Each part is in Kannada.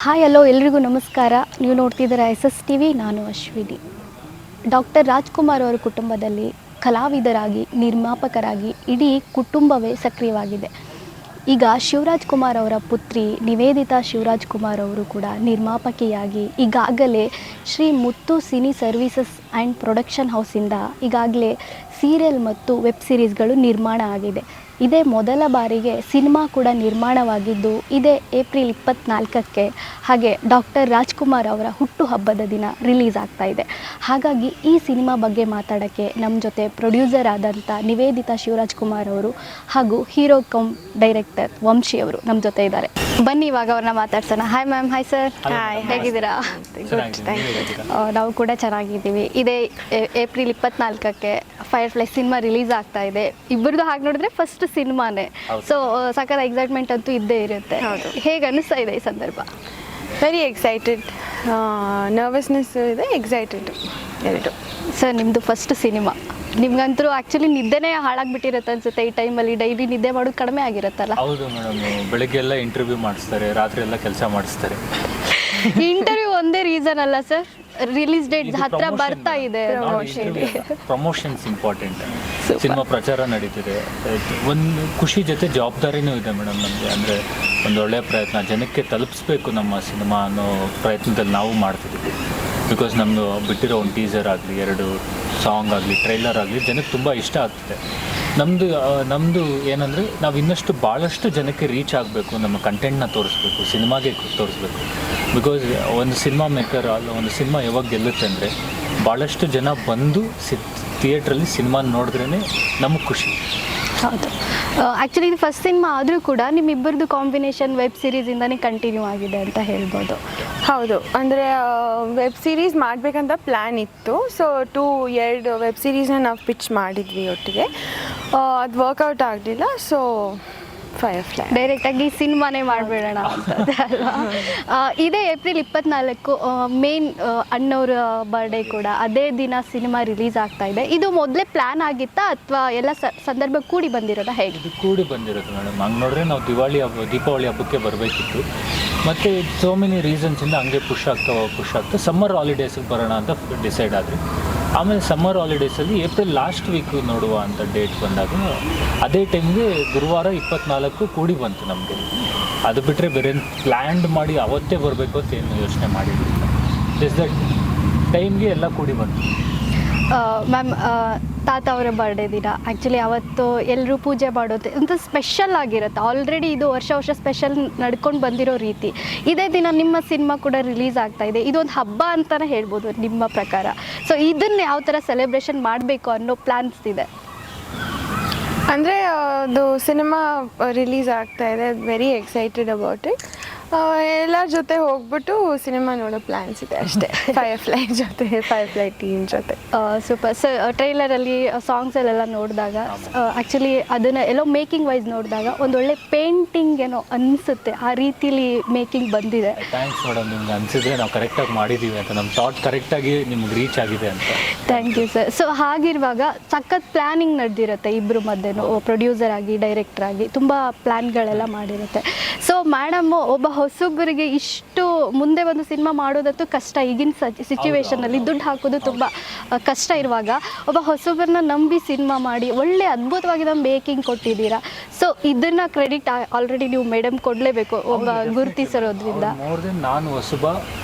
ಹಾಯ್ ಹಲೋ ಎಲ್ರಿಗೂ ನಮಸ್ಕಾರ. ನೀವು ನೋಡ್ತಿದ್ದೀರಾ SS TV. ನಾನು ಅಶ್ವಿನಿ. ಡಾಕ್ಟರ್ ರಾಜ್ಕುಮಾರ್ ಅವರ ಕುಟುಂಬದಲ್ಲಿ ಕಲಾವಿದರಾಗಿ ನಿರ್ಮಾಪಕರಾಗಿ ಇಡೀ ಕುಟುಂಬವೇ ಸಕ್ರಿಯವಾಗಿದೆ. ಈಗ ಶಿವರಾಜ್ ಕುಮಾರ್ ಅವರ ಪುತ್ರಿ ನಿವೇದಿತಾ ಶಿವರಾಜ್ ಕುಮಾರ್ ಅವರು ಕೂಡ ನಿರ್ಮಾಪಕಿಯಾಗಿ ಈಗಾಗಲೇ ಶ್ರೀ ಮುತ್ತು ಸಿನಿ ಸರ್ವೀಸಸ್ ಆ್ಯಂಡ್ ಪ್ರೊಡಕ್ಷನ್ ಹೌಸಿಂದ ಈಗಾಗಲೇ ಸೀರಿಯಲ್ ಮತ್ತು ವೆಬ್ ಸೀರೀಸ್ಗಳು ನಿರ್ಮಾಣ ಆಗಿದೆ. ಇದೇ ಮೊದಲ ಬಾರಿಗೆ ಸಿನಿಮಾ ಕೂಡ ನಿರ್ಮಾಣವಾಗಿದ್ದು ಇದೇ ಏಪ್ರಿಲ್ 24ಕ್ಕೆ ಹಾಗೆ ಡಾಕ್ಟರ್ ರಾಜ್ಕುಮಾರ್ ಅವರ ಹುಟ್ಟುಹಬ್ಬದ ದಿನ ರಿಲೀಸ್ ಆಗ್ತಾ ಇದೆ. ಹಾಗಾಗಿ ಈ ಸಿನಿಮಾ ಬಗ್ಗೆ ಮಾತಾಡೋಕ್ಕೆ ನಮ್ಮ ಜೊತೆ ಪ್ರೊಡ್ಯೂಸರ್ ಆದಂಥ ನಿವೇದಿತಾ ಶಿವರಾಜ್ ಕುಮಾರ್ ಅವರು ಹಾಗೂ ಹೀರೋ ಕಮ್ ಡೈರೆಕ್ಟರ್ ವಂಶಿ ಅವರು ನಮ್ಮ ಜೊತೆ ಇದ್ದಾರೆ. ಬನ್ನಿ ಇವಾಗ ಅವ್ರನ್ನ ಮಾತಾಡ್ಸೋಣ. Hi ma'am. Hi sir. Hi, ಹೇಗಿದ್ದೀರಾ? ನಾವು ಕೂಡ ಚೆನ್ನಾಗಿದ್ದೀವಿ. ಇದೇ ಏಪ್ರಿಲ್ 24ಕ್ಕೆ ಫೈರ್ಫ್ಲೈ ಸಿನಿಮಾ ರಿಲೀಸ್ ಆಗ್ತಾ ಇದೆ. ಇಬ್ಬರದು ಹಾಗೆ ನೋಡಿದ್ರೆ ಫಸ್ಟ್ ಸಿನಿಮಾನೇ. ಸೊ ಸಖತ್ ಎಕ್ಸೈಟ್ಮೆಂಟ್ ಅಂತೂ ಇದ್ದೇ ಇರುತ್ತೆ. ಹೇಗೆ ಅನ್ನಿಸ್ತಾ ಇದೆ ಈ ಸಂದರ್ಭ? ವೆರಿ ಎಕ್ಸೈಟೆಡ್, ನರ್ವಸ್ನೆಸ್ ಇದೆ, ಎಕ್ಸೈಟೆಡ್ ಎರಡು. ಸರ್ ನಿಮ್ಮದು ಫಸ್ಟ್ ಸಿನಿಮಾ, ನಿಮ್ಗಂತೂ ಆ್ಯಕ್ಚುಲಿ ನಿದ್ದೆನೇ ಹಾಳಾಗ್ಬಿಟ್ಟಿರುತ್ತೆ ಅನ್ಸುತ್ತೆ ಈ ಟೈಮಲ್ಲಿ. ಡೈಲಿ ನಿದ್ದೆ ಮಾಡೋದು ಕಡಿಮೆ ಆಗಿರುತ್ತಲ್ಲ? ಹೌದು ಮೇಡಮ್, ಬೆಳಗ್ಗೆ ಎಲ್ಲ ಇಂಟರ್ವ್ಯೂ ಮಾಡಿಸ್ತಾರೆ, ರಾತ್ರಿ ಎಲ್ಲ ಕೆಲಸ ಮಾಡಿಸ್ತಾರೆ. ಇಂಟರ್ವ್ಯೂ ಒಂದೇ ರೀಸನ್ ಅಲ್ಲ ಸರ್, ರಿಲೀಸ್ ಡೇಟ್ ಹತ್ರ ಬರ್ತಾ ಇದೆ. Promotions important. ಸಿನಿಮಾ ಪ್ರಚಾರ ನಡೀತಿದೆ, ಒಂದು ಖುಷಿ ಜೊತೆ ಜವಾಬ್ದಾರಿನೂ ಇದೆ ಮೇಡಮ್ ನಮಗೆ. ಅಂದರೆ ಒಂದೊಳ್ಳೆಯ ಪ್ರಯತ್ನ ಜನಕ್ಕೆ ತಲುಪಿಸ್ಬೇಕು ನಮ್ಮ ಸಿನಿಮಾ ಅನ್ನೋ ಪ್ರಯತ್ನದಲ್ಲಿ ನಾವು ಮಾಡ್ತಿದ್ದೀವಿ. ಬಿಕಾಸ್ ನಮ್ಮದು ಬಿಟ್ಟಿರೋ ಒಂದು ಟೀಸರ್ ಆಗಲಿ, 2 ಸಾಂಗ್ ಆಗಲಿ, ಟ್ರೈಲರ್ ಆಗಲಿ ಜನಕ್ಕೆ ತುಂಬ ಇಷ್ಟ ಆಗ್ತಿದೆ. ನಮ್ಮದು ಏನಂದರೆ ನಾವು ಇನ್ನಷ್ಟು ಭಾಳಷ್ಟು ಜನಕ್ಕೆ ರೀಚ್ ಆಗಬೇಕು, ನಮ್ಮ ಕಂಟೆಂಟ್ನ ತೋರಿಸ್ಬೇಕು, ಸಿನಿಮಾಗೆ ತೋರಿಸ್ಬೇಕು. ಬಿಕಾಸ್ ಒಂದು ಸಿನಿಮಾ ಮೇಕರ್ ಅಲ್ಲ, ಒಂದು ಸಿನಿಮಾ ಯಾವಾಗ ಗೆಲ್ಲುತ್ತೆ ಅಂದರೆ ಭಾಳಷ್ಟು ಜನ ಬಂದು ಥಿಯೇಟ್ರಲ್ಲಿ ಸಿನಿಮಾ ನೋಡಿದ್ರೇ ನಮಗೆ ಖುಷಿ. ಹೌದು, ಆ್ಯಕ್ಚುಲಿ ಇದು ಫಸ್ಟ್ ಸಿನಿಮಾ ಆದರೂ ಕೂಡ ನಿಮ್ಮಿಬ್ಬರದು ಕಾಂಬಿನೇಷನ್ ವೆಬ್ ಸೀರೀಸಿಂದನೇ ಕಂಟಿನ್ಯೂ ಆಗಿದೆ ಅಂತ ಹೇಳ್ಬೋದು. ಹೌದು, ಅಂದರೆ ವೆಬ್ ಸೀರೀಸ್ ಮಾಡಬೇಕಂತ ಪ್ಲ್ಯಾನ್ ಇತ್ತು. ಸೊ 2 ವೆಬ್ ಸೀರೀಸ್ನ ನಾವು ಪಿಚ್ ಮಾಡಿದ್ವಿ ಒಟ್ಟಿಗೆ. ಅದು ವರ್ಕೌಟ್ ಆಗಲಿಲ್ಲ. ಸೊ ಫೈರ್ಫ್ಲೈ ಡೈರೆಕ್ಟಾಗಿ ಸಿನಿಮಾನೇ ಮಾಡಿಬಿಡೋಣ ಅಂತ ಅಲ್ವಾ? ಇದೇ ಏಪ್ರಿಲ್ 24 ಮೇನ್ ಅಣ್ಣವ್ರ ಬರ್ಡೇ ಕೂಡ ಅದೇ ದಿನ ಸಿನಿಮಾ ರಿಲೀಸ್ ಆಗ್ತಾ ಇದೆ. ಇದು ಮೊದಲೇ ಪ್ಲ್ಯಾನ್ ಆಗಿತ್ತಾ ಅಥವಾ ಎಲ್ಲ ಸಂದರ್ಭ ಕೂಡಿ ಬಂದಿರೋದಾ? ಹೇಗೆ? ಇದು ಕೂಡಿ ಬಂದಿರೋದು ಮೇಡಮ್. ಹಂಗೆ ನೋಡಿದ್ರೆ ನಾವು ದೀಪಾವಳಿ ಹಬ್ಬಕ್ಕೆ ಬರಬೇಕಿತ್ತು. ಮತ್ತು ಸೋ ಮೆನಿ ರೀಸನ್ಸಿಂದ ಹಂಗೆ ಪುಷ್ ಆಗ್ತಾ ಸಮ್ಮರ್ ಹಾಲಿಡೇಸಿಗೆ ಬರೋಣ ಅಂತ ಡಿಸೈಡ್ ಆದ್ರಿ. ಆಮೇಲೆ ಸಮ್ಮರ್ ಹಾಲಿಡೇಸಲ್ಲಿ ಏಪ್ರಿಲ್ ಲಾಸ್ಟ್ ವೀಕ್ ನೋಡುವ ಅಂತ ಡೇಟ್ ಬಂದಾಗ ಅದೇ ಟೈಮ್ಗೆ ಗುರುವಾರ 24 ಕೂಡಿ ಬಂತು ನಮಗೆ. ಅದು ಬಿಟ್ಟರೆ ಬೇರೆ ಪ್ಲ್ಯಾನ್ಡ್ ಮಾಡಿ ಅವತ್ತೇ ಬರಬೇಕು ಅಂತ ಏನು ಯೋಚನೆ ಮಾಡಿರಲಿಲ್ಲ. ಜಸ್ಟ್ ದಟ್ ಟೈಮ್ಗೆ ಎಲ್ಲ ಕೂಡಿ ಬಂತು. ಮ್ಯಾಮ್, ತಾತ ಅವರ ಬರ್ಡೇ ದಿನ ಆ್ಯಕ್ಚುಲಿ ಅವತ್ತು ಎಲ್ಲರೂ ಪೂಜೆ ಮಾಡೋದು ಅಂತ ಸ್ಪೆಷಲ್ ಆಗಿರುತ್ತೆ. ಆಲ್ರೆಡಿ ಇದು ವರ್ಷ ಸ್ಪೆಷಲ್ ನಡ್ಕೊಂಡು ಬಂದಿರೋ ರೀತಿ ಇದೇ ದಿನ ನಿಮ್ಮ ಸಿನಿಮಾ ಕೂಡ ರಿಲೀಸ್ ಆಗ್ತಾ ಇದೆ. ಇದೊಂದು ಹಬ್ಬ ಅಂತಲೇ ಹೇಳ್ಬೋದು ನಿಮ್ಮ ಪ್ರಕಾರ. ಸೊ ಇದನ್ನು ಯಾವ ಥರ ಸೆಲೆಬ್ರೇಷನ್ ಮಾಡಬೇಕು ಅನ್ನೋ ಪ್ಲ್ಯಾನ್ಸ್ ಇದೆ? ಅಂದರೆ ಅದು ಸಿನಿಮಾ ರಿಲೀಸ್ ಆಗ್ತಾ ಇದೆ, ವೆರಿ ಎಕ್ಸೈಟೆಡ್ ಅಬೌಟ್ ಇಟ್. ಎಲ್ಲರ ಜೊತೆ ಹೋಗ್ಬಿಟ್ಟು ಸಿನಿಮಾ ನೋಡೋ ಪ್ಲ್ಯಾನ್ಸ್ ಇದೆ ಅಷ್ಟೇ. ಫೈರ್ಫ್ಲೈ ಟೀಮ್ ಜೊತೆ. Super sir. ಟ್ರೈಲರಲ್ಲಿ ಸಾಂಗ್ಸಲ್ಲೆಲ್ಲ ನೋಡಿದಾಗ ಆ್ಯಕ್ಚುಲಿ ಅದನ್ನು ಎಲ್ಲೋ ಮೇಕಿಂಗ್ ವೈಸ್ ನೋಡಿದಾಗ ಒಂದೊಳ್ಳೆ ಪೇಂಟಿಂಗ್ ಏನೋ ಅನಿಸುತ್ತೆ, ಆ ರೀತಿಲಿ ಮೇಕಿಂಗ್ ಬಂದಿದೆ. ಥ್ಯಾಂಕ್ಸ್ ಮೇಡಮ್, ನಿಮ್ಗೆ ಅನಿಸಿದ್ರೆ ನಾವು ಕರೆಕ್ಟಾಗಿ ಮಾಡಿದ್ದೀವಿ ಅಂತ, ನಮ್ಮ ಥಾಟ್ ಕರೆಕ್ಟಾಗಿ ನಿಮ್ಗೆ ರೀಚ್ ಆಗಿದೆ ಅಂತ. Thank you sir. ಸೊ ಹಾಗಿರುವಾಗ ಸಖತ್ ಪ್ಲ್ಯಾನಿಂಗ್ ನಡೆದಿರುತ್ತೆ ಇಬ್ಬರು ಮಧ್ಯೆನೂ, ಪ್ರೊಡ್ಯೂಸರ್ ಆಗಿ ಡೈರೆಕ್ಟರ್ ಆಗಿ ತುಂಬ ಪ್ಲ್ಯಾನ್ಗಳೆಲ್ಲ ಮಾಡಿರುತ್ತೆ. ಸೊ ಮೇಡಮ್ಮು ಒಬ್ಬ ಹೊಸೊಬ್ಬರಿಗೆ ಇಷ್ಟು ಮುಂದೆ ಒಂದು ಸಿನಿಮಾ ಮಾಡೋದಂತೂ ಕಷ್ಟ. ಈಗಿನ ಸಿಚುವೇಶನಲ್ಲಿ ದುಡ್ಡು ಹಾಕೋದು ತುಂಬ ಕಷ್ಟ ಇರುವಾಗ ಒಬ್ಬ ಹೊಸೊಬ್ಬರನ್ನ ನಂಬಿ ಸಿನಿಮಾ ಮಾಡಿ ಒಳ್ಳೆ ಅದ್ಭುತವಾಗಿ ಮೇಕಿಂಗ್ ಕೊಟ್ಟಿದ್ದೀರಾ. ಸೊ ಇದನ್ನು ಕ್ರೆಡಿಟ್ ಆಲ್ರೆಡಿ ನೀವು ಮೇಡಮ್ ಕೊಡಲೇಬೇಕು, ಒಬ್ಬ ಗುರುತಿಸಿರೋದ್ರಿಂದ. ಮೋರ್ ದೆನ್ ನಾನು ಹೊಸಬ,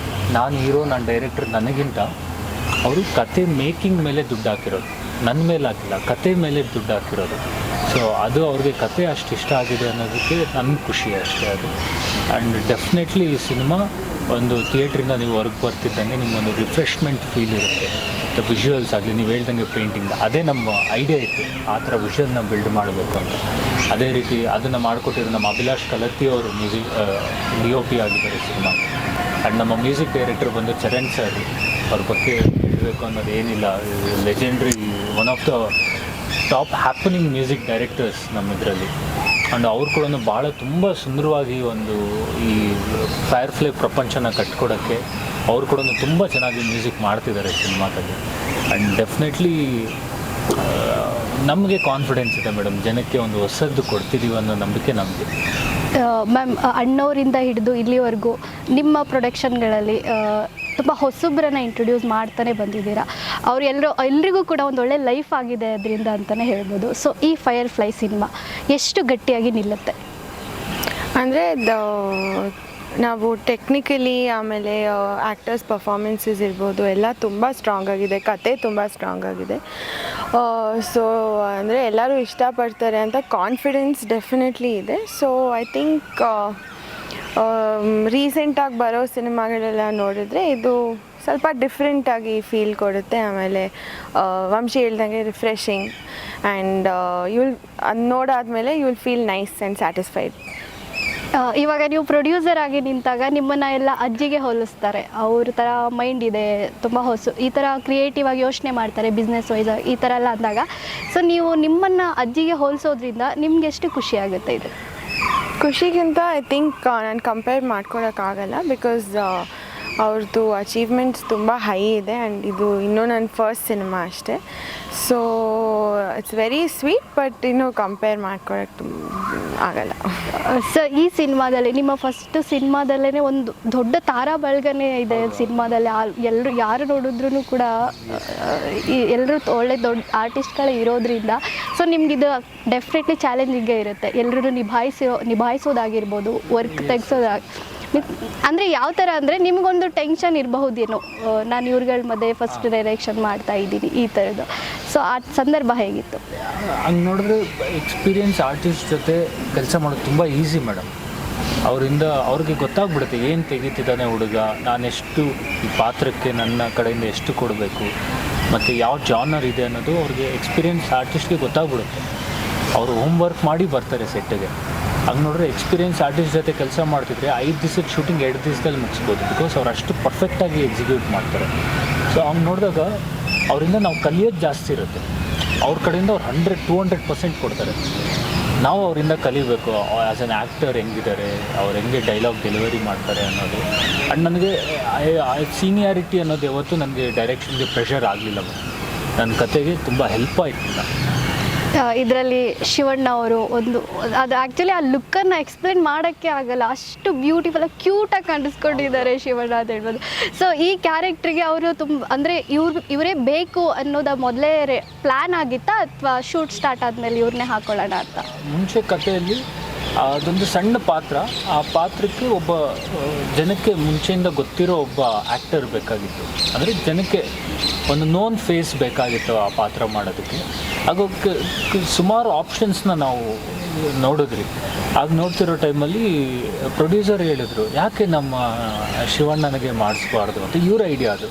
ನಾನು ಹೀರೋ, ನಾನು ಡೈರೆಕ್ಟರ್, ನನಗಿಂತ ಅವರು ಕತೆ ಮೇಕಿಂಗ್ ಮೇಲೆ ದುಡ್ಡು ಹಾಕಿರೋದು, ನನ್ನ ಮೇಲೆ ಹಾಕಿಲ್ಲ, ಕತೆ ಮೇಲೆ ದುಡ್ಡು ಹಾಕಿರೋದು. ಸೊ ಅದು ಅವ್ರಿಗೆ ಕತೆ ಅಷ್ಟು ಇಷ್ಟ ಆಗಿದೆ ಅನ್ನೋದಕ್ಕೆ ನನಗೆ ಖುಷಿ ಅಷ್ಟೇ ಅದು. ಆ್ಯಂಡ್ ಡೆಫಿನೆಟ್ಲಿ ಈ ಸಿನಿಮಾ ಒಂದು ಥಿಯೇಟ್ರಿಂದ ನೀವು ಹೊರಗೆ ಬರ್ತಿದ್ದಂಗೆ ನಿಮ್ಮೊಂದು ರಿಫ್ರೆಶ್ಮೆಂಟ್ ಫೀಲ್ ಇರುತ್ತೆ. ವಿಜುವಲ್ಸ್ ಆಗಲಿ, ನೀವು ಹೇಳ್ದಂಗೆ ಪೇಂಟಿಂಗ್, ಅದೇ ನಮ್ಮ ಐಡಿಯಾ ಇತ್ತು, ಆ ಥರ ವಿಷುವಲ್ನ ಬಿಲ್ಡ್ ಮಾಡಬೇಕು ಅಂತ. ಅದೇ ರೀತಿ ಅದನ್ನು ಮಾಡಿಕೊಟ್ಟಿರೋ ನಮ್ಮ ಅಭಿಲಾಷ್ ಕಲತ್ತಿ ಅವರು ಮ್ಯೂಸಿಕ್ DOP ಆಗಿದ್ದಾರೆ ಸಿನಿಮಾ. ಆ್ಯಂಡ್ ನಮ್ಮ ಮ್ಯೂಸಿಕ್ ಡೈರೆಕ್ಟರ್ ಬಂದು ಚರಣ್ ಸರ್, ಅವ್ರ ಬಗ್ಗೆ ಹೇಳಬೇಕು ಅನ್ನೋದು ಏನಿಲ್ಲ, legendary, one of the top happening music directors ನಮ್ಮ ಇದರಲ್ಲಿ. ಆ್ಯಂಡ್ ಅವ್ರು ಕೂಡ ಭಾಳ ತುಂಬ ಸುಂದರವಾಗಿ ಒಂದು ಈ ಫೈರ್ಫ್ಲೈ ಪ್ರಪಂಚನ ಕಟ್ಕೊಡೋಕ್ಕೆ ಅವ್ರು ಕೂಡ ತುಂಬ ಚೆನ್ನಾಗಿ ಮ್ಯೂಸಿಕ್ ಮಾಡ್ತಿದ್ದಾರೆ ಸಿನಿಮಾದಲ್ಲಿ. ಆ್ಯಂಡ್ ಡೆಫಿನೆಟ್ಲಿ ನಮಗೆ ಕಾನ್ಫಿಡೆನ್ಸ್ ಇದೆ ಮೇಡಮ್, ಜನಕ್ಕೆ ಒಂದು ಹೊಸದ್ದು ಕೊಡ್ತಿದ್ದೀವಿ ಅನ್ನೋ ನಂಬಿಕೆ ನಮಗೆ. ಮ್ಯಾಮ್ ಅಣ್ಣವರಿಂದ ಹಿಡಿದು ಇಲ್ಲಿವರೆಗೂ ನಿಮ್ಮ ಪ್ರೊಡಕ್ಷನ್ಗಳಲ್ಲಿ ತುಂಬ ಹೊಸಬ್ರನ್ನ ಇಂಟ್ರೊಡ್ಯೂಸ್ ಮಾಡ್ತಾನೆ ಬಂದಿದ್ದೀರಾ. ಎಲ್ರಿಗೂ ಕೂಡ ಒಂದು ಒಳ್ಳೆ ಲೈಫ್ ಆಗಿದೆ ಅದರಿಂದ ಅಂತಲೇ ಹೇಳ್ಬೋದು. ಸೊ ಈ ಫೈರ್ ಫ್ಲೈ ಸಿನಿಮಾ ಎಷ್ಟು ಗಟ್ಟಿಯಾಗಿ ನಿಲ್ಲುತ್ತೆ? ಅಂದರೆ ನಾವು ಟೆಕ್ನಿಕಲಿ ಆಮೇಲೆ ಆ್ಯಕ್ಟರ್ಸ್ ಪರ್ಫಾರ್ಮೆನ್ಸಸ್ ಇರ್ಬೋದು ಎಲ್ಲ ತುಂಬ ಸ್ಟ್ರಾಂಗ್ ಆಗಿದೆ, ಕತೆ ತುಂಬ ಸ್ಟ್ರಾಂಗ್ ಆಗಿದೆ. ಸೊ ಅಂದರೆ ಎಲ್ಲರೂ ಇಷ್ಟಪಡ್ತಾರೆ ಅಂತ ಕಾನ್ಫಿಡೆನ್ಸ್ ಡೆಫಿನೆಟ್ಲಿ ಇದೆ. ಸೊ ಐ ಥಿಂಕ್ ರೀಸೆಂಟಾಗಿ ಬರೋ ಸಿನಿಮಾಗಳೆಲ್ಲ ನೋಡಿದ್ರೆ ಇದು ಸ್ವಲ್ಪ ಡಿಫ್ರೆಂಟಾಗಿ ಫೀಲ್ ಕೊಡುತ್ತೆ. ಆಮೇಲೆ ವಂಶಿ ಹೇಳ್ದಂಗೆ ರಿಫ್ರೆಶಿಂಗ್ ಆ್ಯಂಡ್ ಅದು ನೋಡಾದ್ಮೇಲೆ you will feel nice and satisfied. ಇವಾಗ ನೀವು ಪ್ರೊಡ್ಯೂಸರ್ ಆಗಿ ನಿಂತಾಗ ನಿಮ್ಮನ್ನು ಎಲ್ಲ ಅಜ್ಜಿಗೆ ಹೋಲಿಸ್ತಾರೆ. ಅವ್ರ ಥರ ಮೈಂಡ್ ಇದೆ, ತುಂಬ ಈ ಥರ ಕ್ರಿಯೇಟಿವ್ ಆಗಿ ಯೋಚನೆ ಮಾಡ್ತಾರೆ ಬಿಸ್ನೆಸ್ ವೈಸ್ ಈ ಥರ ಎಲ್ಲ ಅಂದಾಗ. ಸೊ ನೀವು ನಿಮ್ಮನ್ನು ಅಜ್ಜಿಗೆ ಹೋಲಿಸೋದ್ರಿಂದ ನಿಮ್ಗೆ ಎಷ್ಟು ಖುಷಿ ಆಗುತ್ತೆ? ಇದು ಖುಷಿಗಿಂತ ಐ ಥಿಂಕ್ ನಾನು ಕಂಪೇರ್ ಮಾಡ್ಕೊಳಕ್ಕಾಗಲ್ಲ. ಬಿಕಾಸ್ ಅವ್ರದ್ದು ಅಚೀವ್ಮೆಂಟ್ಸ್ ತುಂಬ ಹೈ ಇದೆ ಆ್ಯಂಡ್ ಇದು ಇನ್ನೂ ನನ್ನ ಫಸ್ಟ್ ಸಿನಿಮಾ ಅಷ್ಟೇ. So it's very sweet, but ಇನ್ನೂ ಕಂಪೇರ್ ಮಾಡ್ಕೊಳಕ್ಕೆ ಆಗಲ್ಲ. ಸರ್ ಈ ಸಿನಿಮಾದಲ್ಲಿ ನಿಮ್ಮ ಫಸ್ಟ್ ಸಿನಿಮಾದಲ್ಲೇ ಒಂದು ದೊಡ್ಡ ತಾರಾ ಬಳಗನೇ ಇದೆ ಸಿನಿಮಾದಲ್ಲಿ. ಎಲ್ಲರೂ ಯಾರು ನೋಡಿದ್ರೂ ಕೂಡ ಎಲ್ಲರೂ ಒಳ್ಳೆ ದೊಡ್ಡ ಆರ್ಟಿಸ್ಟ್ಗಳೇ ಇರೋದ್ರಿಂದ ಸೊ ನಿಮಗಿದು ಡೆಫಿನೆಟ್ಲಿ ಚಾಲೆಂಜಿಂಗೇ ಇರುತ್ತೆ. ಎಲ್ಲರೂ ನಿಭಾಯಿಸೋದಾಗಿರ್ಬೋದು, ವರ್ಕ್ ತೆಗೆಸೋದಾಗಿ ಅಂದರೆ ಯಾವ ಥರ ಅಂದರೆ ನಿಮಗೊಂದು ಟೆನ್ಷನ್ ಇರಬಹುದೇನೋ, ನಾನು ಇವ್ರುಗಳ ಮಧ್ಯೆ ಫಸ್ಟ್ ಡೈರೆಕ್ಷನ್ ಮಾಡ್ತಾ ಇದ್ದೀನಿ ಈ ಥರದ್ದು. ಸೊ ಆ ಸಂದರ್ಭ ಹೇಗಿತ್ತು? ಹಂಗೆ ನೋಡಿದ್ರೆ ಎಕ್ಸ್ಪೀರಿಯನ್ಸ್ ಆರ್ಟಿಸ್ಟ್ ಜೊತೆ ಕೆಲಸ ಮಾಡೋದು ತುಂಬ ಈಸಿ ಮೇಡಮ್. ಅವ್ರಿಗೆ ಗೊತ್ತಾಗ್ಬಿಡುತ್ತೆ ಏನು ತೆಗಿತಿದ್ದಾನೆ ಹುಡುಗ, ನಾನೆಷ್ಟು ಈ ಪಾತ್ರಕ್ಕೆ ನನ್ನ ಕಡೆಯಿಂದ ಎಷ್ಟು ಕೊಡಬೇಕು ಮತ್ತು ಯಾವ ಜಾನರ್ ಇದೆ ಅನ್ನೋದು ಅವ್ರಿಗೆ ಎಕ್ಸ್ಪೀರಿಯನ್ಸ್ ಆರ್ಟಿಸ್ಟ್ಗೆ ಗೊತ್ತಾಗ್ಬಿಡುತ್ತೆ. ಅವರು ಹೋಮ್ ವರ್ಕ್ ಮಾಡಿ ಬರ್ತಾರೆ ಸೆಟ್ಟಿಗೆ. ಹಂಗೆ ನೋಡಿದ್ರೆ ಎಕ್ಸ್ಪೀರಿಯನ್ಸ್ ಆರ್ಟಿಸ್ಟ್ ಜೊತೆ ಕೆಲಸ ಮಾಡ್ತಿದ್ರೆ 5 ದಿವಸದ ಶೂಟಿಂಗ್ 2 ದಿವಸದಲ್ಲಿ ಮುಗಿಸ್ಬೋದು. ಬಿಕಾಸ್ ಅವ್ರು ಅಷ್ಟು ಪರ್ಫೆಕ್ಟಾಗಿ ಎಕ್ಸಿಕ್ಯೂಟ್ ಮಾಡ್ತಾರೆ. ಸೊ ಹಂಗೆ ನೋಡಿದಾಗ ಅವರಿಂದ ನಾವು ಕಲಿಯೋದು ಜಾಸ್ತಿ ಇರುತ್ತೆ. ಅವ್ರ ಕಡೆಯಿಂದ ಅವ್ರು 100-200% ಕೊಡ್ತಾರೆ. ನಾವು ಅವರಿಂದ ಕಲಿಬೇಕು ಆ್ಯಸ್ ಆನ್ ಆ್ಯಕ್ಟರ್ ಹೆಂಗಿದ್ದಾರೆ, ಅವ್ರು ಹೆಂಗೆ ಡೈಲಾಗ್ ಡೆಲಿವರಿ ಮಾಡ್ತಾರೆ ಅನ್ನೋದು. ಆ್ಯಂಡ್ ನನಗೆ ಸೀನಿಯಾರಿಟಿ ಅನ್ನೋದು ಯಾವತ್ತೂ ನನಗೆ ಡೈರೆಕ್ಷನ್ಗೆ ಪ್ರೆಷರ್ ಆಗಲಿಲ್ಲ. ನನ್ನ ಕತೆಗೆ ತುಂಬ ಹೆಲ್ಪ್ ಆಯ್ತಿಲ್ಲ. ಇದರಲ್ಲಿ ಶಿವಣ್ಣ ಅವರು ಅದು ಆ್ಯಕ್ಚುಲಿ ಆ ಲುಕ್ಕನ್ನು ಎಕ್ಸ್ಪ್ಲೇನ್ ಮಾಡೋಕ್ಕೆ ಆಗಲ್ಲ, ಅಷ್ಟು ಬ್ಯೂಟಿಫುಲ್ ಕ್ಯೂಟಾಗಿ ಕಾಣಿಸ್ಕೊಂಡಿದ್ದಾರೆ ಶಿವಣ್ಣ ಅಂತ ಹೇಳ್ಬೋದು. ಸೊ ಈ ಕ್ಯಾರೆಕ್ಟ್ರಿಗೆ ಅವರು ಅಂದರೆ ಇವರೇ ಬೇಕು ಅನ್ನೋದು ಮೊದಲೇ ಪ್ಲ್ಯಾನ್ ಆಗಿತ್ತಾ ಅಥವಾ ಶೂಟ್ ಸ್ಟಾರ್ಟ್ ಆದಮೇಲೆ ಇವ್ರನ್ನೇ ಹಾಕೊಳ್ಳೋಣ ಅಂತ? ಮುಂಚೆ ಕಥೆಯಲ್ಲಿ ಅದೊಂದು ಸಣ್ಣ ಪಾತ್ರ, ಆ ಪಾತ್ರಕ್ಕೆ ಒಬ್ಬ ಜನಕ್ಕೆ ಮುಂಚೆಯಿಂದ ಗೊತ್ತಿರೋ ಒಬ್ಬ ಆ್ಯಕ್ಟರ್ ಬೇಕಾಗಿತ್ತು. ಅಂದರೆ ಜನಕ್ಕೆ ಒಂದು ನೋನ್ ಫೇಸ್ ಬೇಕಾಗಿತ್ತು ಆ ಪಾತ್ರ ಮಾಡೋದಕ್ಕೆ. ಆಗೋಕ್ಕೆ ಸುಮಾರು ಆಪ್ಷನ್ಸ್ನ ನಾವು ನೋಡಿದ್ರಿ. ಆಗ ನೋಡ್ತಿರೋ ಟೈಮಲ್ಲಿ ಪ್ರೊಡ್ಯೂಸರ್ ಹೇಳಿದರು, ಯಾಕೆ ನಮ್ಮ ಶಿವಣ್ಣನಿಗೆ ಮಾಡಿಸ್ಬಾರ್ದು ಅಂತ. ಇವ್ರ ಐಡಿಯಾ ಅದು.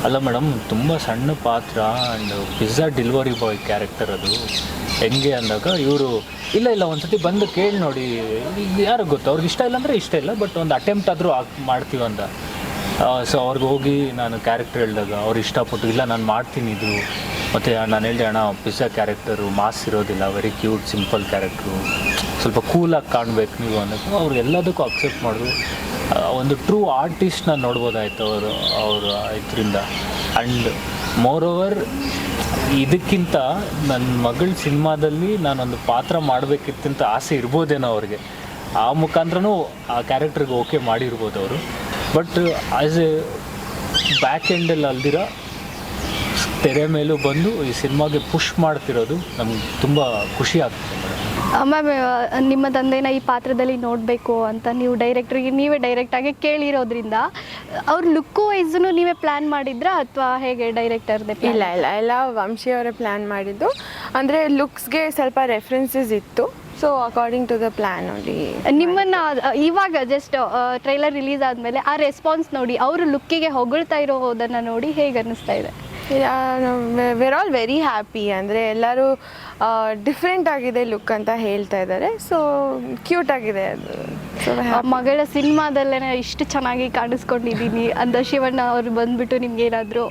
ಅಲ್ಲ ಮೇಡಮ್, ತುಂಬ ಸಣ್ಣ ಪಾತ್ರ and pizza delivery boy character ಅದು ಹೆಂಗೆ ಅಂದಾಗ ಇವರು ಇಲ್ಲ ಒಂದು ಸತಿ ಬಂದು ಕೇಳಿ ನೋಡಿ, ಯಾರಿಗೆ ಗೊತ್ತು, ಅವ್ರಿಗೆ ಇಷ್ಟ ಇಲ್ಲ ಅಂದರೆ ಇಷ್ಟ ಇಲ್ಲ, ಬಟ್ ಒಂದು ಅಟೆಂಪ್ಟ್ ಆದರೂ ಮಾಡ್ತೀವಿ ಅಂತ. ಸೊ ಅವ್ರಿಗೆ ಹೋಗಿ ನಾನು ಕ್ಯಾರೆಕ್ಟರ್ ಹೇಳಿದಾಗ ಅವ್ರು ಇಷ್ಟಪಟ್ಟು ಇಲ್ಲ ನಾನು ಮಾಡ್ತೀನಿ ಇದು. ಮತ್ತು ನಾನು ಹೇಳಿದೆ, ಅಣ್ಣ ಪಿಜ್ಜಾ ಕ್ಯಾರೆಕ್ಟರು ಮಾಸ್ ಇರೋದಿಲ್ಲ, ವೆರಿ ಕ್ಯೂಟ್ ಸಿಂಪಲ್ ಕ್ಯಾರೆಕ್ಟ್ರು, ಸ್ವಲ್ಪ ಕೂಲಾಗಿ ಕಾಣಬೇಕು ನೀವು ಅನ್ನೋದು. ಅವ್ರು ಎಲ್ಲದಕ್ಕೂ ಅಕ್ಸೆಪ್ಟ್ ಮಾಡಿದ್ರು. ಒಂದು ಟ್ರೂ ಆರ್ಟಿಸ್ಟ್ನ ನೋಡ್ಬೋದಾಯ್ತು ಅವರು ಇದರಿಂದ. ಆ್ಯಂಡ್ ಮೋರ್ ಓವರ್ ಇದಕ್ಕಿಂತ ನನ್ನ ಮಗಳ ಸಿನಿಮಾದಲ್ಲಿ ನಾನೊಂದು ಪಾತ್ರ ಮಾಡಬೇಕಿತ್ತಂತ ಆಸೆ ಇರ್ಬೋದೇನೋ ಅವ್ರಿಗೆ. ಆ ಮುಖಾಂತರನೂ ಆ ಕ್ಯಾರೆಕ್ಟ್ರಿಗೆ ಓಕೆ ಮಾಡಿರ್ಬೋದು ಅವರು. ಬಟ್ ಆ್ಯಸ್ ಎ ಬ್ಯಾಕ್ ಎಂಡಲ್ಲಿ ಅಲ್ದಿರ ತೆರೆ ಮೇಲೂ ಬಂದು ಈ ಸಿನಿಮಾಗೆ ಪುಷ್ ಮಾಡ್ತಿರೋದು ನಮ್ಗೆ ತುಂಬ ಖುಷಿ ಆಗ್ತದೆ ಮೇಡಮ್. ಮ್ಯಾಮ್, ನಿಮ್ಮ ತಂದೆನ ಈ ಪಾತ್ರದಲ್ಲಿ ನೋಡಬೇಕು ಅಂತ ನೀವು ಡೈರೆಕ್ಟ್ರಿಗೆ ನೀವೇ ಡೈರೆಕ್ಟಾಗಿ ಕೇಳಿರೋದ್ರಿಂದ ಅವ್ರ ಲುಕ್ಕು ವೈಸನ್ನು ನೀವೇ ಪ್ಲ್ಯಾನ್ ಮಾಡಿದ್ರಾ ಅಥವಾ ಹೇಗೆ ಡೈರೆಕ್ಟರ್ದೇ? ಇಲ್ಲ ವಂಶಿಯವರೇ ಪ್ಲ್ಯಾನ್ ಮಾಡಿದ್ದು. ಅಂದರೆ ಲುಕ್ಸ್ಗೆ ಸ್ವಲ್ಪ ರೆಫರೆನ್ಸಸ್ ಇತ್ತು. So according to the plan ನೋಡಿ ನಿಮ್ಮನ್ನು ಇವಾಗ ಜಸ್ಟ್ ಟ್ರೈಲರ್ ರಿಲೀಸ್ ಆದಮೇಲೆ ಆ ರೆಸ್ಪಾನ್ಸ್ ನೋಡಿ ಅವರು ಲುಕ್ಕಿಗೆ ಹೊಗಳ್ತಾ ಇರೋದನ್ನು ನೋಡಿ ಹೇಗೆ ಅನ್ನಿಸ್ತಾ ಇದೆ? We're all very happy. ಅಂದರೆ ಎಲ್ಲರೂ ಡಿಫ್ರೆಂಟ್ ಆಗಿದೆ ಲುಕ್ ಅಂತ ಹೇಳ್ತಾ ಇದ್ದಾರೆ. ಸೊ ಕ್ಯೂಟ್ ಆಗಿದೆ ಅದು. ಮಗಳ ಸಿನಿಮಾದಲ್ಲೇ ಇಷ್ಟು ಚೆನ್ನಾಗಿ ಕಾಣಿಸ್ಕೊಂಡಿದ್ದೀನಿ ಅಂತ ಶಿವಣ್ಣ ಅವರು ಬಂದ್ಬಿಟ್ಟು ನಿಮ್ಗೆ ಏನಾದರೂ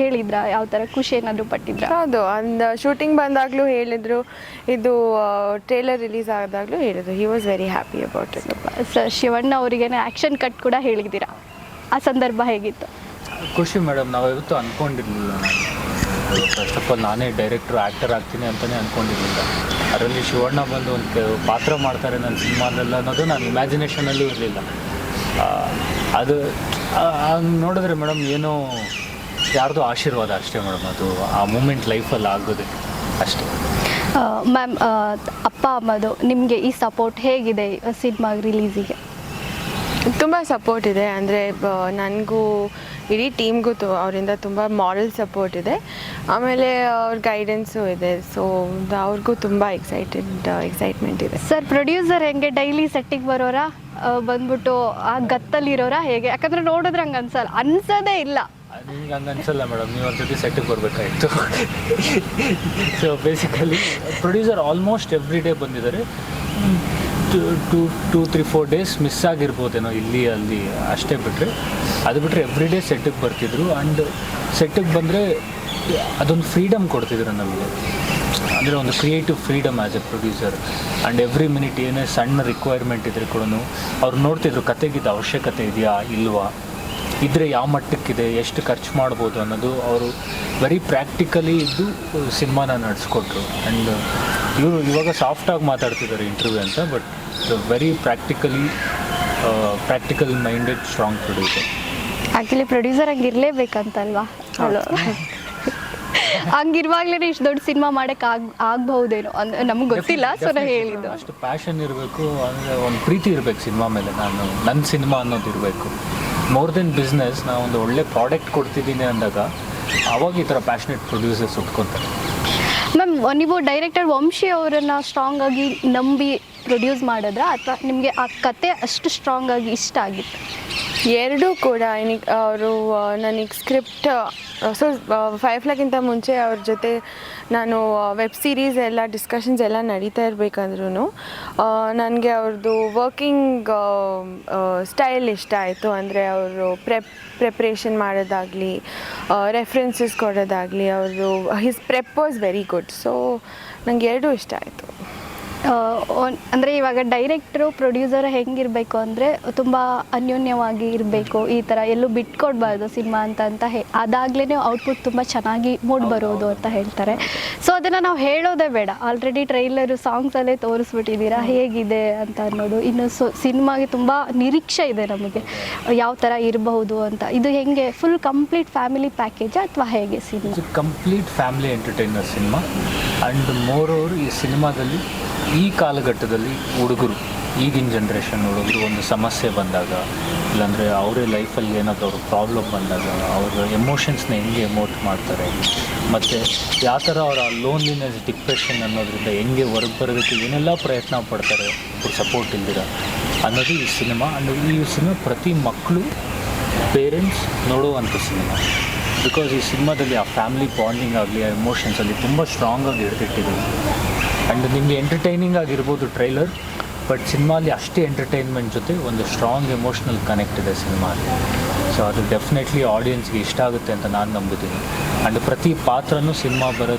ಹೇಳಿದ್ರಾ? ಯಾವ ಥರ ಖುಷಿ ಏನಾದರೂ ಪಟ್ಟಿದ್ರಾ? ಹೌದು, ಒಂದು ಶೂಟಿಂಗ್ ಬಂದಾಗಲೂ ಹೇಳಿದರು, ಇದು ಟ್ರೇಲರ್ ರಿಲೀಸ್ ಆದಾಗಲೂ ಹೇಳಿದರು. He was very happy about it. Sir, Shivanna ಅವರಿಗೇನೆ ಆ್ಯಕ್ಷನ್ ಕಟ್ ಕೂಡ ಹೇಳಿದ್ದೀರಾ, ಆ ಸಂದರ್ಭ ಹೇಗಿತ್ತು? ಖುಷಿ ಮೇಡಮ್, ನಾವು ಯಾವತ್ತೂ ಅಂದ್ಕೊಂಡಿರಲಿಲ್ಲ. ಫಸ್ಟ್ ಆಫ್ ಆಲ್ ನಾನೇ ಡೈರೆಕ್ಟ್ರು ಆ್ಯಕ್ಟರ್ ಆಗ್ತೀನಿ ಅಂತಲೇ ಅಂದ್ಕೊಂಡಿರಲಿಲ್ಲ. ಅದರಲ್ಲಿ ಶಿವಣ್ಣ ಬಂದು ಒಂದು ಪಾತ್ರ ಮಾಡ್ತಾರೆ ನನ್ನ ಸಿನಿಮಾದಲ್ಲ ಅನ್ನೋದು ನಾನು ಇಮ್ಯಾಜಿನೇಷನಲ್ಲೂ ಇರಲಿಲ್ಲ. ಅದು ಹಂಗೆ ನೋಡಿದ್ರೆ ಮೇಡಮ್ ಏನೋ ಯಾರ್ದು ಆಶೀರ್ವಾದ ಅಷ್ಟೇ ಮೇಡಮ್, ಅದು ಆ ಮೂಮೆಂಟ್ ಲೈಫಲ್ಲಿ ಆಗೋದೆ ಅಷ್ಟೇ. ಮ್ಯಾಮ್, ಅಪ್ಪ ಅಮ್ಮದು ನಿಮಗೆ ಈ ಸಪೋರ್ಟ್ ಹೇಗಿದೆ ಸಿನಿಮಾ ರಿಲೀಸಿಗೆ? ತುಂಬ ಸಪೋರ್ಟ್ ಇದೆ. ಅಂದರೆ ನನಗೂ ಇಡೀ ಟೀಮ್ಗೂ ಅವರಿಂದ ತುಂಬ ಮಾರಲ್ ಸಪೋರ್ಟ್ ಇದೆ. ಆಮೇಲೆ ಅವ್ರ ಗೈಡೆನ್ಸು ಇದೆ. ಸೊ ಅವ್ರಿಗೂ ತುಂಬ ಎಕ್ಸೈಟ್ಮೆಂಟ್ ಇದೆ. ಸರ್, ಪ್ರೊಡ್ಯೂಸರ್ ಹೆಂಗೆ ಡೈಲಿ ಸೆಟ್ಟಿಗೆ ಬರೋರಾ, ಬಂದ್ಬಿಟ್ಟು ಆ ಗತ್ತಲ್ಲಿರೋರಾ ಹೇಗೆ? ಯಾಕಂದರೆ ನೋಡಿದ್ರೆ ಹಂಗೆ ಅನ್ಸೋದೇ ಇಲ್ಲ. ನಿಮ್ಗೆ ಹಂಗೆ ಅನ್ಸಲ್ಲ ಮೇಡಮ್, ನೀವು ಒಂದು ಜೊತೆ ಸೆಟ್ಟಿಗೆ ಬರಬೇಕಾಯಿತು. So basically producer almost every day ಬಂದಿದ್ದಾರೆ. 2-3-4 ಡೇಸ್ ಮಿಸ್ ಆಗಿರ್ಬೋದೇನೋ ಇಲ್ಲಿ ಅಲ್ಲಿ ಅಷ್ಟೇ ಬಿಟ್ಟರೆ, ಅದು ಬಿಟ್ಟರೆ ಎವ್ರಿ ಡೇ ಸೆಟ್ಟಿಗೆ ಬರ್ತಿದ್ರು. ಆ್ಯಂಡ್ ಸೆಟ್ಟಿಗೆ ಬಂದರೆ ಅದೊಂದು ಫ್ರೀಡಮ್ ಕೊಡ್ತಿದ್ರು ನಮಗೆ, ಅಂದರೆ ಒಂದು creative freedom as A producer. And every minute ಏನೇ ಸಣ್ಣ ರಿಕ್ವೈರ್ಮೆಂಟ್ ಇದ್ದರೆ ಕೂಡ ಅವ್ರು ನೋಡ್ತಿದ್ರು ಕತೆಗಿದ್ದು ಅವಶ್ಯಕತೆ ಇದೆಯಾ ಇಲ್ವಾ, ಇದ್ದರೆ ಯಾವ ಮಟ್ಟಕ್ಕಿದೆ, ಎಷ್ಟು ಖರ್ಚು ಮಾಡ್ಬೋದು ಅನ್ನೋದು ಅವರು ವೆರಿ ಪ್ರಾಕ್ಟಿಕಲಿ ಇದ್ದು ಸಿನಿಮಾನ ನಡೆಸ್ಕೊಟ್ರು. ಆ್ಯಂಡ್ ಇವರು ಇವಾಗ ಸಾಫ್ಟಾಗಿ ಮಾತಾಡ್ತಿದ್ದಾರೆ ಇಂಟರ್ವ್ಯೂ ಅಂತ, but very practical minded strong producer. Actually producer ಹಂಗಿರಲೇಬೇಕಂತಲ್ವಾ? ಹಂಗಿರುವಾಗಲೇ ಇಷ್ಟು ದೊಡ್ಡ ಸಿನಿಮಾ ಮಾಡೋಕ್ಕೆ ಆಗ್ಬಹುದೇನೋ ನಮ್ಗೆ ಗೊತ್ತಿಲ್ಲ. ಸೊ ನಾನು ಹೇಳಿದ್ದು ಅಷ್ಟು ಪ್ಯಾಷನ್ ಇರಬೇಕು, ಅಂದರೆ ಒಂದು ಪ್ರೀತಿ ಇರಬೇಕು ಸಿನಿಮಾ ಮೇಲೆ. ನನ್ನ ಸಿನಿಮಾ ಅನ್ನೋದು ಇರಬೇಕು. ಮೋರ್ ದೆನ್ ಬಿಸ್ನೆಸ್, ನಾವು ಒಂದು ಒಳ್ಳೆ ಪ್ರಾಡಕ್ಟ್ ಕೊಡ್ತಿದ್ದೀನಿ ಅಂದಾಗ ಅವಾಗ ಈ ಥರ ಪ್ಯಾಷನೇಟ್ ಪ್ರೊಡ್ಯೂಸರ್ಸ್ ಒಪ್ಕೊತಾರೆ. ಮ್ಯಾಮ್, ನೀವು ಡೈರೆಕ್ಟರ್ ವಂಶಿ ಅವರನ್ನು ಸ್ಟ್ರಾಂಗ್ ಆಗಿ ನಂಬಿ ಪ್ರೊಡ್ಯೂಸ್ ಮಾಡಿದ್ರಾ, ಅಥವಾ ನಿಮಗೆ ಆ ಕತೆ ಅಷ್ಟು ಸ್ಟ್ರಾಂಗ್ ಆಗಿ ಇಷ್ಟ ಆಗಿತ್ತು? ಎರಡೂ ಕೂಡ. ಅವರು ನನಗೆ ಸ್ಕ್ರಿಪ್ಟ್ ಫೈರ್ಫ್ಲೈಗಿಂತ ಮುಂಚೆ ಅವ್ರ ಜೊತೆ ನಾನು ವೆಬ್ ಸೀರೀಸ್ ಎಲ್ಲ ಡಿಸ್ಕಷನ್ಸ್ ಎಲ್ಲ ನಡೀತಾ ಇರಬೇಕಂದ್ರೂ ನನಗೆ ಅವ್ರದ್ದು ವರ್ಕಿಂಗ್ ಸ್ಟೈಲ್ ಇಷ್ಟ ಆಯಿತು. ಅಂದರೆ ಅವರು ಪ್ರಿಪ್ರೇಷನ್ ಮಾಡೋದಾಗಲಿ, ರೆಫರೆನ್ಸಸ್ ಕೊಡೋದಾಗಲಿ, ಅವ್ರದ್ದು his prep was very good. So ನನಗೆ ಎರಡೂ ಇಷ್ಟ ಆಯಿತು. ಅಂದರೆ ಇವಾಗ ಡೈರೆಕ್ಟ್ರು ಪ್ರೊಡ್ಯೂಸರ್ ಹೆಂಗಿರಬೇಕು ಅಂದರೆ ತುಂಬ ಅನ್ಯೋನ್ಯವಾಗಿ ಇರಬೇಕು, ಈ ಥರ ಎಲ್ಲೂ ಬಿಟ್ಕೊಡ್ಬಾರ್ದು ಸಿನಿಮಾ ಅಂತ ಅದಾಗಲೇ ಔಟ್ಪುಟ್ ತುಂಬ ಚೆನ್ನಾಗಿ ಮೂಡ್ ಬರೋದು ಅಂತ ಹೇಳ್ತಾರೆ. ಸೊ ಅದನ್ನು ನಾವು ಹೇಳೋದೇ ಬೇಡ, ಆಲ್ರೆಡಿ ಟ್ರೈಲರು ಸಾಂಗ್ಸಲ್ಲೇ ತೋರಿಸ್ಬಿಟ್ಟಿದ್ದೀರಾ ಹೇಗಿದೆ ಅಂತ ಅನ್ನೋದು. ಇನ್ನು ಸಿನಿಮಾಗೆ ತುಂಬ ನಿರೀಕ್ಷೆ ಇದೆ ನಮಗೆ ಯಾವ ಥರ ಇರಬಹುದು ಅಂತ. ಇದು ಹೆಂಗೆ, ಫುಲ್ ಕಂಪ್ಲೀಟ್ ಫ್ಯಾಮಿಲಿ ಪ್ಯಾಕೇಜ್ ಅಥವಾ ಹೇಗೆ cinema? Complete family entertainer cinema. And more over ಈ ಸಿನಿಮಾದಲ್ಲಿ ಈ ಕಾಲಘಟ್ಟದಲ್ಲಿ ಹುಡುಗರು, ಈಗಿನ ಜನ್ರೇಷನ್ ಹುಡುಗರು ಒಂದು ಸಮಸ್ಯೆ ಬಂದಾಗ, ಇಲ್ಲಾಂದರೆ ಅವರೇ ಲೈಫಲ್ಲಿ ಏನಾದರೂ ಅವ್ರ ಪ್ರಾಬ್ಲಮ್ ಬಂದಾಗ ಅವ್ರ ಎಮೋಷನ್ಸ್ನ ಹೆಂಗೆ ಎಮೋಟ್ ಮಾಡ್ತಾರೆ, ಮತ್ತು ಯಾವ ಥರ ಅವರ ಲೋನ್ಲಿನೆಸ್, ಡಿಪ್ರೆಷನ್ ಅನ್ನೋದ್ರಿಂದ ಹೆಂಗೆ ಹೊರಗೆ ಬರೋದಕ್ಕೆ ಏನೆಲ್ಲ ಪ್ರಯತ್ನ ಪಡ್ತಾರೆ ಒಬ್ಬರು ಸಪೋರ್ಟ್ ಇಲ್ದಿರ ಅನ್ನೋದು ಈ ಸಿನಿಮಾ. ಆ್ಯಂಡ್ ಈ ಸಿನಿಮಾ ಪ್ರತಿ ಮಕ್ಕಳು, ಪೇರೆಂಟ್ಸ್ ನೋಡುವಂಥ ಸಿನಿಮಾ. ಬಿಕಾಸ್ ಈ ಸಿನಿಮಾದಲ್ಲಿ ಆ ಫ್ಯಾಮಿಲಿ ಬಾಂಡಿಂಗ್ ಆಗಲಿ, ಆ ಎಮೋಷನ್ಸಲ್ಲಿ ತುಂಬ ಸ್ಟ್ರಾಂಗಾಗಿ ಹಿಡಿದಿಟ್ಟಿದ್ದೀವಿ. ಆ್ಯಂಡ್ ನಿಮಗೆ ಎಂಟರ್ಟೈನಿಂಗ್ ಆಗಿರ್ಬೋದು ಟ್ರೈಲರ್, ಬಟ್ ಸಿನಿಮಾಲಿ ಅಷ್ಟೇ ಎಂಟರ್ಟೈನ್ಮೆಂಟ್ ಜೊತೆ ಒಂದು ಸ್ಟ್ರಾಂಗ್ ಎಮೋಷ್ನಲ್ ಕನೆಕ್ಟ್ ಇದೆ ಸಿನಿಮಾಲಿ. ಸೊ ಅದು ಡೆಫಿನೆಟ್ಲಿ ಆಡಿಯನ್ಸ್ಗೆ ಇಷ್ಟ ಆಗುತ್ತೆ ಅಂತ ನಾನು ನಂಬಿದ್ದೀನಿ. ಆ್ಯಂಡ್ ಪ್ರತಿ ಪಾತ್ರನೂ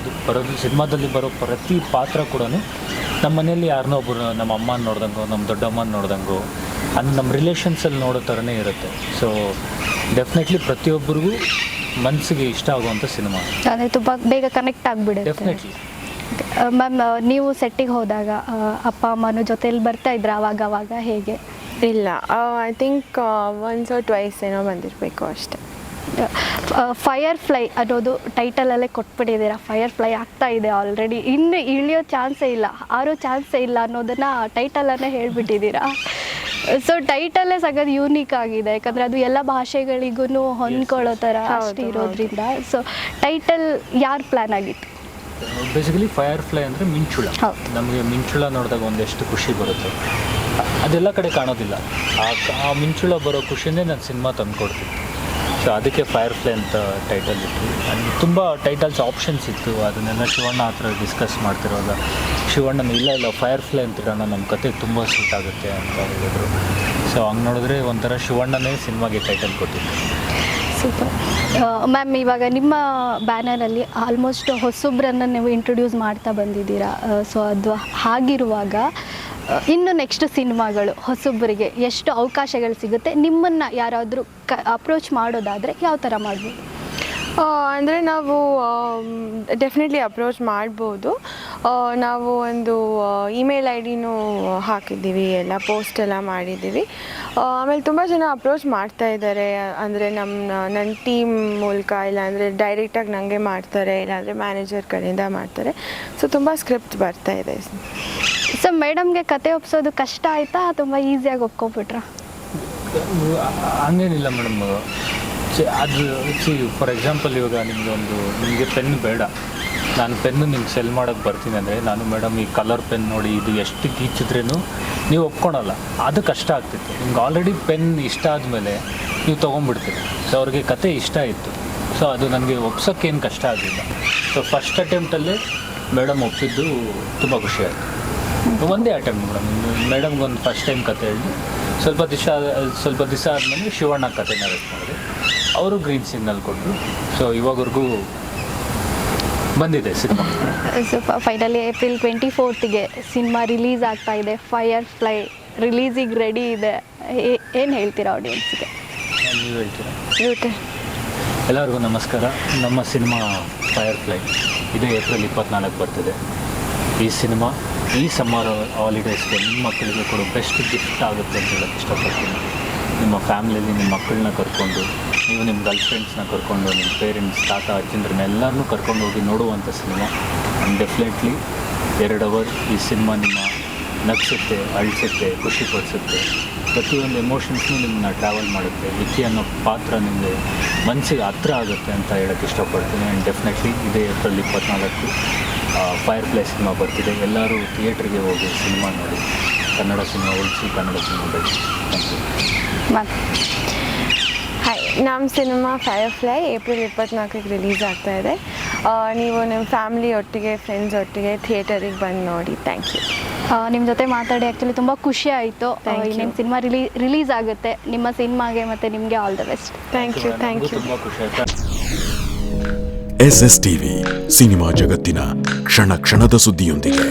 ಸಿನಿಮಾದಲ್ಲಿ ಬರೋ ಪ್ರತಿ ಪಾತ್ರ ಕೂಡ ನಮ್ಮ ಮನೆಯಲ್ಲಿ ಯಾರನ್ನೋ ಒಬ್ಬರು, ನಮ್ಮ ಅಮ್ಮನ ನೋಡ್ದಂಗೋ, ನಮ್ಮ ದೊಡ್ಡಮ್ಮನ ನೋಡ್ದಂಗೋ, ಅದು ನಮ್ಮ ರಿಲೇಷನ್ಸಲ್ಲಿ ನೋಡೋ ಥರನೇ ಇರುತ್ತೆ. ಸೊ ಡೆಫಿನೆಟ್ಲಿ ಪ್ರತಿಯೊಬ್ಬರಿಗೂ ಮನಸ್ಸಿಗೆ ಇಷ್ಟ ಆಗುವಂಥ ಸಿನಿಮಾ. ಅದೇ ತುಂಬ ಬೇಗ ಕನೆಕ್ಟ್ ಆಗಿಬಿಡುತ್ತೆ. ಡೆಫಿನೆಟ್ಲಿ. ಮ್ಯಾಮ್, ನೀವು ಸೆಟ್ಟಿಗೆ ಹೋದಾಗ ಅಪ್ಪ ಅಮ್ಮನ ಜೊತೆಲಿ ಬರ್ತಾ ಇದ್ರ ಅವಾಗ ಹೇಗೆ? ಇಲ್ಲ, I think once or twice ಏನೋ ಬಂದಿರಬೇಕು ಅಷ್ಟೇ. ಫೈರ್ಫ್ಲೈ ಅನ್ನೋದು ಟೈಟಲಲ್ಲೇ ಕೊಟ್ಬಿಟ್ಟಿದ್ದೀರಾ. ಫೈರ್ಫ್ಲೈ ಆಗ್ತಾ ಇದೆ ಆಲ್ರೆಡಿ, ಇನ್ನು ಇಳಿಯೋ ಚಾನ್ಸೇ ಇಲ್ಲ, ಆರೋ ಚಾನ್ಸೇ ಇಲ್ಲ ಅನ್ನೋದನ್ನು ಟೈಟಲನ್ನೇ ಹೇಳ್ಬಿಟ್ಟಿದ್ದೀರಾ. ಸೊ ಟೈಟಲ್ಲೇ ಸಗದ್ ಯೂನಿಕ್ ಆಗಿದೆ, ಯಾಕಂದರೆ ಅದು ಎಲ್ಲ ಭಾಷೆಗಳಿಗೂ ಹೊಂದ್ಕೊಳ್ಳೋ ಥರ ಅಷ್ಟು ಇರೋದ್ರಿಂದ. ಸೊ ಟೈಟಲ್ ಯಾರು ಪ್ಲ್ಯಾನ್ ಆಗಿತ್ತು? ಬೇಸಿಕಲಿ ಫೈರ್ಫ್ಲೈ ಅಂದರೆ ಮಿಂಚುಳ. ನಮಗೆ ಮಿಂಚುಳ ನೋಡಿದಾಗ ಒಂದೆಷ್ಟು ಖುಷಿ ಬರುತ್ತೆ, ಅದೆಲ್ಲ ಕಡೆ ಕಾಣೋದಿಲ್ಲ. ಆ ಮಿಂಚುಳ ಬರೋ ಖುಷಿಯೇ ನಾನು ಸಿನಿಮಾ ತಂದುಕೊಡ್ತೀನಿ. ಸೊ ಅದಕ್ಕೆ ಫೈರ್ಫ್ಲೈ ಅಂತ ಟೈಟಲ್ ಇತ್ತು. ಆ್ಯಂಡ್ ತುಂಬ ಟೈಟಲ್ಸ್ ಆಪ್ಷನ್ಸ್ ಇತ್ತು, ಅದನ್ನೆಲ್ಲ ಶಿವಣ್ಣ ಹತ್ರ ಡಿಸ್ಕಸ್ ಮಾಡ್ತಿರುವಾಗ ಶಿವಣ್ಣನ ಇಲ್ಲ ಫೈರ್ಫ್ಲೈ ಅಂತಿರೋಣ, ನಮ್ಮ ಕತೆಗೆ ತುಂಬ ಸೂಟ್ ಆಗುತ್ತೆ ಅಂತ ಹೇಳಿದರು. ಸೊ ಹಂಗೆ ನೋಡಿದ್ರೆ ಒಂಥರ ಶಿವಣ್ಣನೇ ಸಿನಿಮಾಗೆ ಟೈಟಲ್ ಕೊಟ್ಟಿದ್ದು. ಸೂಪರ್. ಮ್ಯಾಮ್, ಇವಾಗ ನಿಮ್ಮ ಬ್ಯಾನರಲ್ಲಿ ಆಲ್ಮೋಸ್ಟ್ ಹೊಸಬ್ರನ್ನು ನೀವು ಇಂಟ್ರೊಡ್ಯೂಸ್ ಮಾಡ್ತಾ ಬಂದಿದ್ದೀರಾ. ಸೊ ಅದು ಹಾಗಿರುವಾಗ ಇನ್ನು ನೆಕ್ಸ್ಟ್ ಸಿನಿಮಾಗಳು ಹೊಸೊಬ್ಬರಿಗೆ ಎಷ್ಟು ಅವಕಾಶಗಳು ಸಿಗುತ್ತೆ? ನಿಮ್ಮನ್ನು ಯಾರಾದರೂ ಅಪ್ರೋಚ್ ಮಾಡೋದಾದರೆ ಯಾವ ಥರ ಮಾಡ್ಬೋದು? ಅಂದರೆ ನಾವು ಡೆಫಿನೆಟ್ಲಿ ಅಪ್ರೋಚ್ ಮಾಡ್ಬೋದು. ನಾವು ಒಂದು ಇಮೇಲ್ ಐ ಡಿನೂ ಹಾಕಿದ್ದೀವಿ, ಎಲ್ಲ ಪೋಸ್ಟ್ ಎಲ್ಲ ಮಾಡಿದ್ದೀವಿ. ಆಮೇಲೆ ತುಂಬ ಜನ ಅಪ್ರೋಚ್ ಮಾಡ್ತಾ ಇದ್ದಾರೆ. ಅಂದರೆ ನನ್ನ ಟೀಮ್ ಮೂಲಕ, ಇಲ್ಲಾಂದರೆ ಡೈರೆಕ್ಟಾಗಿ ನನಗೆ ಮಾಡ್ತಾರೆ, ಇಲ್ಲಾಂದರೆ ಮ್ಯಾನೇಜರ್ ಕಡೆಯಿಂದ ಮಾಡ್ತಾರೆ. ಸೊ ತುಂಬ ಸ್ಕ್ರಿಪ್ಟ್ ಬರ್ತಾ ಇದೆ. ಸೊ ಮೇಡಮ್ಗೆ ಕತೆ ಒಪ್ಸೋದು ಕಷ್ಟ ಆಯಿತಾ, ತುಂಬ ಈಸಿಯಾಗಿ ಒಪ್ಕೊಬಿಟ್ರಾ? ಹಂಗೇನಿಲ್ಲ ಮೇಡಮ್. ಅದು ಫಾರ್ ಎಕ್ಸಾಂಪಲ್ ಇವಾಗ ನಿಮಗೆ ಪೆನ್ ಬೇಡ, ನಾನು ಪೆನ್ನು ನಿಮ್ಗೆ ಸೆಲ್ ಮಾಡೋಕ್ಕೆ ಬರ್ತೀನಿ ಅಂದರೆ, ನಾನು ಮೇಡಮ್ ಈ ಕಲರ್ ಪೆನ್ ನೋಡಿ ಇದು ಎಷ್ಟು ಗೀಚಿದ್ರೂ ನೀವು ಒಪ್ಕೊಳಲ್ಲ, ಅದು ಕಷ್ಟ ಆಗ್ತಿತ್ತು. ನಿಮ್ಗೆ ಆಲ್ರೆಡಿ ಪೆನ್ ಇಷ್ಟ ಆದಮೇಲೆ ನೀವು ತೊಗೊಂಡ್ಬಿಡ್ತೀರಿ. ಸೊ ಅವ್ರಿಗೆ ಕತೆ ಇಷ್ಟ ಇತ್ತು. ಸೊ ಅದು ನನಗೆ ಒಪ್ಸೋಕ್ಕೇನು ಕಷ್ಟ ಆಗಲಿಲ್ಲ. ಸೊ ಫಸ್ಟ್ ಅಟೆಂಪ್ಟಲ್ಲೇ ಮೇಡಮ್ ಒಪ್ಪಿದ್ದು ತುಂಬ ಖುಷಿ ಆಯಿತು. ಒಂದೇ ಅಟೆಂಪ್ಟ್ ಮೇಡಮ್ಗೆ ಒಂದು ಫಸ್ಟ್ ಟೈಮ್ ಕತೆ ಹೇಳಿ ಸ್ವಲ್ಪ ದಿವಸ ಆದಮೇಲೆ ಶಿವಣ್ಣ ಕತೆನ ರೆಸ್ಟ್ ಮಾಡಿದೆ. ಅವರು ಗ್ರೀನ್ ಸಿಗ್ನಲ್ ಕೊಟ್ಟರು. ಸೊ ಇವಾಗವರೆಗೂ ಬಂದಿದೆ ಸಿನಿಮಾ. ಸೊ ಫೈನಲಿ ಏಪ್ರಿಲ್ 24ಗೆ ಸಿನಿಮಾ ರಿಲೀಸ್ ಆಗ್ತಾ ಇದೆ. ಫೈರ್ ಫ್ಲೈ ರಿಲೀಸಿಗೆ ರೆಡಿ ಇದೆ. ಏನು ಹೇಳ್ತೀರಾ ಆಡಿಯನ್ಸ್ಗೆ? ನೀವು ಹೇಳ್ತೀರಾ? ಎಲ್ಲರಿಗೂ ನಮಸ್ಕಾರ. ನಮ್ಮ ಸಿನಿಮಾ ಫೈರ್ ಫ್ಲೈ ಇದೇ ಏಪ್ರಿಲ್ 24 ಬರ್ತಿದೆ. ಈ ಸಿನಿಮಾ ಈ ಸಮ್ಮರ್ ಹಾಲಿಡೇಸ್ಗೆ ನಿಮ್ಮ ಮಕ್ಕಳಿಗೆ ಕೊಡೋ ಬೆಸ್ಟ್ ಗಿಫ್ಟ್ ಆಗುತ್ತೆ ಅಂತ ಹೇಳೋಕ್ಕೆ ಇಷ್ಟಪಡ್ತೀನಿ. ನಿಮ್ಮ ಫ್ಯಾಮಿಲಿಯಲ್ಲಿ ನಿಮ್ಮ ಮಕ್ಕಳನ್ನ ಕರ್ಕೊಂಡು, ನೀವು ನಿಮ್ಮ ಗರ್ಲ್ ಫ್ರೆಂಡ್ಸ್ನ ಕರ್ಕೊಂಡು, ನಿಮ್ಮ ಪೇರೆಂಟ್ಸ್, ತಾತ ಅಜ್ಜಂದ್ರನ್ನೆಲ್ಲರನ್ನೂ ಕರ್ಕೊಂಡು ಹೋಗಿ ನೋಡುವಂಥ ಸಿನಿಮಾ. ಡೆಫಿನೆಟ್ಲಿ 2 ಅವರ್ ಈ ಸಿನಿಮಾ ನಿಮ್ಮ ನಗಿಸುತ್ತೆ, ಅಳಿಸುತ್ತೆ, ಖುಷಿಪಡಿಸುತ್ತೆ. ಪ್ರತಿಯೊಂದು ಎಮೋಷನ್ಸ್ನೂ ನಿಮ್ಮನ್ನ ಟ್ರಾವೆಲ್ ಮಾಡುತ್ತೆ. ವಿಕ್ಕಿ ಅನ್ನೋ ಪಾತ್ರ ನಿಮಗೆ ಮನಸ್ಸಿಗೆ ಹತ್ರ ಆಗುತ್ತೆ ಅಂತ ಹೇಳೋಕ್ಕೆ ಇಷ್ಟಪಡ್ತೀನಿ. ಆ್ಯಂಡ್ ಡೆಫಿನೆಟ್ಲಿ ಇದೇ ಏಪ್ರಿಲ್ 24 ಫೈರ್ ಫ್ಲೈ ಸಿನಿಮಾ ಬರ್ತಿದೆ. ಎಲ್ಲರೂ ಥಿಯೇಟ್ರಿಗೆ ಹೋಗಿ ಸಿನಿಮಾ ನೋಡಿ. ಕನ್ನಡ ಸಿನಿಮಾ ಉಳಿಸಿ, ಕನ್ನಡ ಸಿನಿಮಾ ಬೆಳೆಸಿ. Thank you. ಹಾಯ್, ನಮ್ಮ ಸಿನಿಮಾ ಫೈರ್ ಫ್ಲೈ ಏಪ್ರಿಲ್ 24ಗೆ ರಿಲೀಸ್ ಆಗ್ತಾ ಇದೆ. ನೀವು ನಿಮ್ಮ ಫ್ಯಾಮಿಲಿ ಒಟ್ಟಿಗೆ, ಫ್ರೆಂಡ್ಸ್ ಒಟ್ಟಿಗೆ ಥಿಯೇಟರಿಗೆ ಬಂದು ನೋಡಿ. Thank you. ನಿಮ್ಮ ಜೊತೆ ಮಾತಾಡಿ ಆ್ಯಕ್ಚುಲಿ ತುಂಬ ಖುಷಿ ಆಯಿತು. ನಿಮ್ಮ ಸಿನಿಮಾ ರಿಲೀಸ್ ಆಗುತ್ತೆ. ನಿಮ್ಮ ಸಿನಿಮಾಗೆ ಮತ್ತು ನಿಮಗೆ all the best. Thank you. ತುಂಬ ಖುಷಿ ಆಯ್ತು. SS TV ಸಿನಿಮಾ ಜಗತ್ತಿನ ಕ್ಷಣ ಕ್ಷಣದ ಸುದ್ದಿಯೊಂದಿಗೆ.